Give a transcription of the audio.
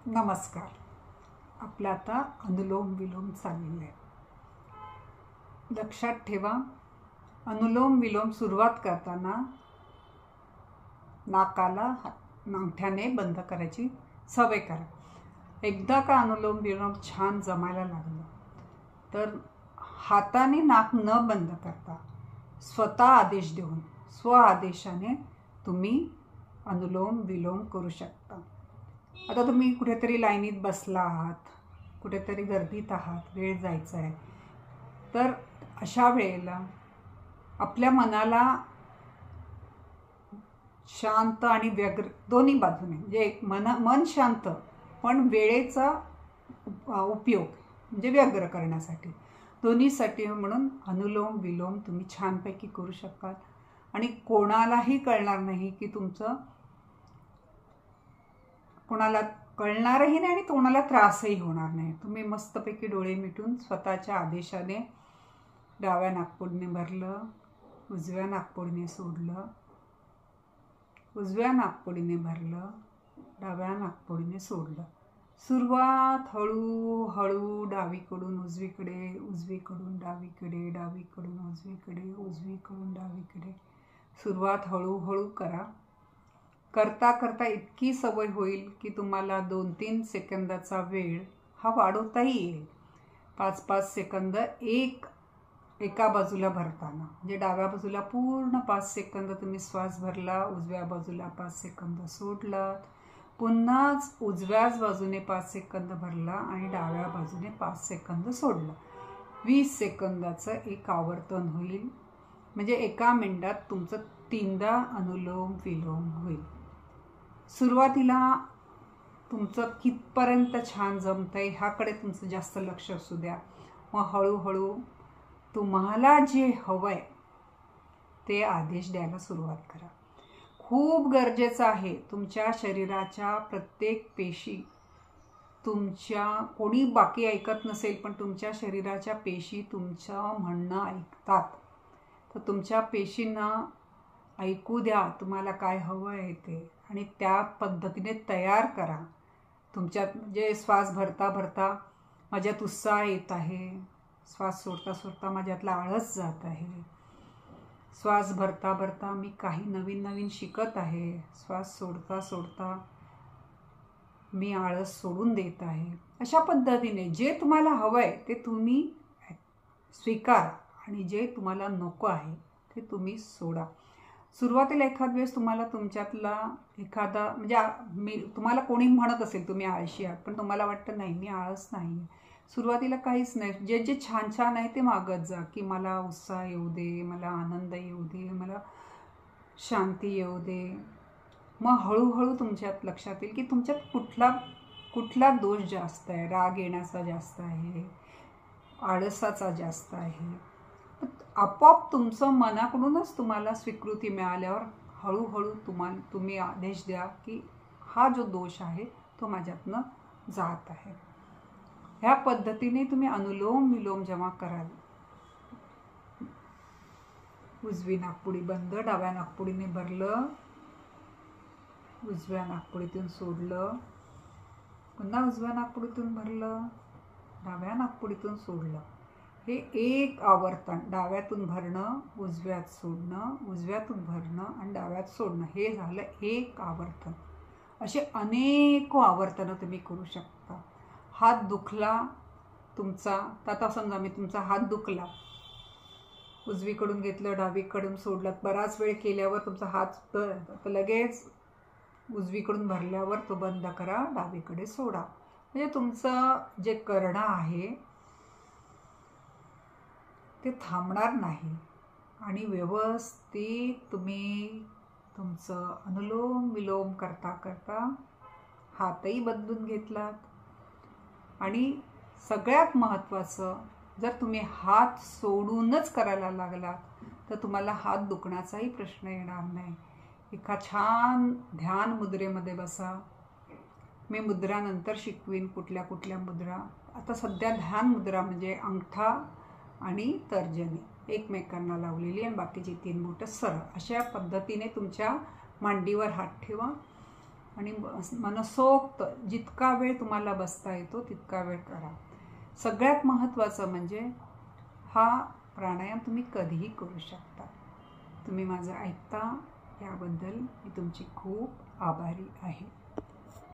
नमस्कार. आपलं आता अनुलोम विलोम चाललेलं आहे. लक्षात ठेवा, अनुलोम विलोम सुरुवात करताना नाकाला अंगठ्याने बंद करायची सवय करा. एकदा का अनुलोम विलोम छान जमायला लागलं तर हाताने नाक न बंद करता स्वतः आदेश देऊन स्व आदेशाने तुम्ही अनुलोम विलोम करू शकता. आता तुम्ही कुठेतरी लाईनीत बसला आहात, कुठेतरी गर्दीत आहात, वेळ जायचा आहे, तर अशा वेळेला आपल्या मनाला शांत आणि व्यग्र दोन्ही बाजूने, म्हणजे मन शांत पण वेळेचा उपयोग म्हणजे व्यग्र करण्यासाठी, दोन्हीसाठी म्हणून अनुलोम विलोम तुम्ही छानपैकी करू शकता आणि कोणालाही कळणार नाही की कोणाला कळणारही नाही आणि कोणाला त्रासही होणार नाही. तुम्ही मस्तपैकी डोळे मिटून स्वतःच्या आदेशाने डाव्या नाकपुडीने भरलं, उजव्या नाकपुडीने सोडलं, उजव्या नाकपुडीने भरलं, डाव्या नाकपुडीने सोडलं. सुरुवात हळूहळू डावीकडून उजवीकडे, उजवीकडून डावीकडे, डावीकडून उजवीकडे, उजवीकडून डावीकडे. सुरुवात हळूहळू करा. करता करता इतकी सवय होईल की तुम्हाला 2-3 सेकंदाचा वेळ हा वाढवताही येईल. 5-5 सेकंद एका बाजूला भरताना, म्हणजे डाव्या बाजूला पूर्ण 5 सेकंद तुम्ही श्वास भरला, उजव्या बाजूला 5 सेकंद सोडला, पुन्हाच उजव्याच बाजूने 5 सेकंद भरला आणि डाव्या बाजूने 5 सेकंद सोडला. 20 सेकंदाचं एक आवर्तन होईल. म्हणजे एका मिनिटात तुमचं 3दा अनुलोम विलोम होईल. सुरुवातीला तुमचं कितपर्यंत छान जमतंय ह्याकडे तुमचं जास्त लक्ष असू द्या. मग हळूहळू तुम्हाला जे हवं आहे ते आदेश द्यायला सुरुवात करा. खूप गरजेचं आहे तुमच्या शरीराच्या प्रत्येक पेशी, तुमच्या कोणी बाकी ऐकत नसेल पण तुमच्या शरीराच्या पेशी तुमचं म्हणणं ऐकतात. तर तुमच्या पेशींना ऐकू द्या तुम्हाला काय हवं आहे ते आणि त्या पद्धतीने तयार करा. तुमच्यात म्हणजे श्वास भरता भरता माझ्यात उत्साह येत आहे, श्वास सोडता सोडता माझ्यातला आळस जात आहे, श्वास भरता भरता मी काही नवीन नवीन शिकत आहे, श्वास सोडता सोडता मी आळस सोडून देत आहे. अशा पद्धतीने जे तुम्हाला हवं आहे ते तुम्ही स्वीकारा आणि जे तुम्हाला नको आहे ते तुम्ही सोडा. सुरुवातीला एखाद वेळेस तुम्हाला तुमच्यातला एखादा म्हणजे तुम्हाला कोणी म्हणत असेल तुम्ही आळशी आहात, पण तुम्हाला वाटतं नाही मी आळस नाही. सुरुवातीला काहीच नाही, जे जे छान छान आहे ते मागत जा की मला उत्साह येऊ दे, मला आनंद येऊ दे, मला शांती येऊ दे. मग हळूहळू तुमच्यात लक्षात येईल की तुमच्यात कुठला दोष जास्त आहे. राग येण्याचा जास्त आहे, आळसाचा जास्त आहे. आपोआप तुमचं मनाकडूनच तुम्हाला स्वीकृती मिळाल्यावर हळूहळू तुम्ही आदेश द्या की हा जो दोष आहे तो माझ्यातनं जात आहे. ह्या पद्धतीने तुम्ही अनुलोम विलोम जेव्हा कराल, उजवी नाकपुडी बंद, डाव्या नाकपुडीने भरलं, उजव्या नाकपुडीतून सोडलं, पुन्हा उजव्या नाकपुडीतून भरलं, डाव्या नाकपुडीतून सोडलं. हे एक आवर्तन, डाव्यातून भरणं, उजव्यात सोडणं, उजव्यातून भरणं आणि डाव्यात सोडणं, हे झालं एक आवर्तन. असे अनेक आवर्तनं तुम्ही करू शकता. हात दुखला तुमचा, तर आता समजा मी तुमचा हात दुखला, उजवीकडून घेतलं, डावीकडून सोडलं, बराच वेळ केल्यावर तुमचा हात तर लगेच उजवीकडून भरल्यावर तो बंद करा, डावीकडे सोडा. म्हणजे तुमचं जे करणं आहे ते थांबणार नाही आणि व्यवस्थित तुम्ही तुमचं अनुलोम विलोम करता करता हातही बदलून घेतलात. आणि सगळ्यात महत्त्वाचं, जर तुम्ही हात सोडूनच करायला लागलात तर तुम्हाला हात दुखण्याचाही प्रश्न येणार नाही. एका छान ध्यान मुद्रेमध्ये बसा. मी मुद्रा नंतर शिकवीन कुठल्या कुठल्या मुद्रा. आता सध्या ध्यान मुद्रा म्हणजे अंगठा आणि तर्जनी एकमेकांना लावलेली आणि बाकीची 3 बोटं सरळ, अशा पद्धतीने तुमच्या मांडीवर हात ठेवा आणि मनसोक्त जितका वेळ तुम्हाला बसता येतो तितका वेळ करा. सगळ्यात महत्त्वाचं म्हणजे हा प्राणायाम तुम्ही कधीही करू शकता. तुम्ही माझं ऐकता याबद्दल मी तुमची खूप आभारी आहे.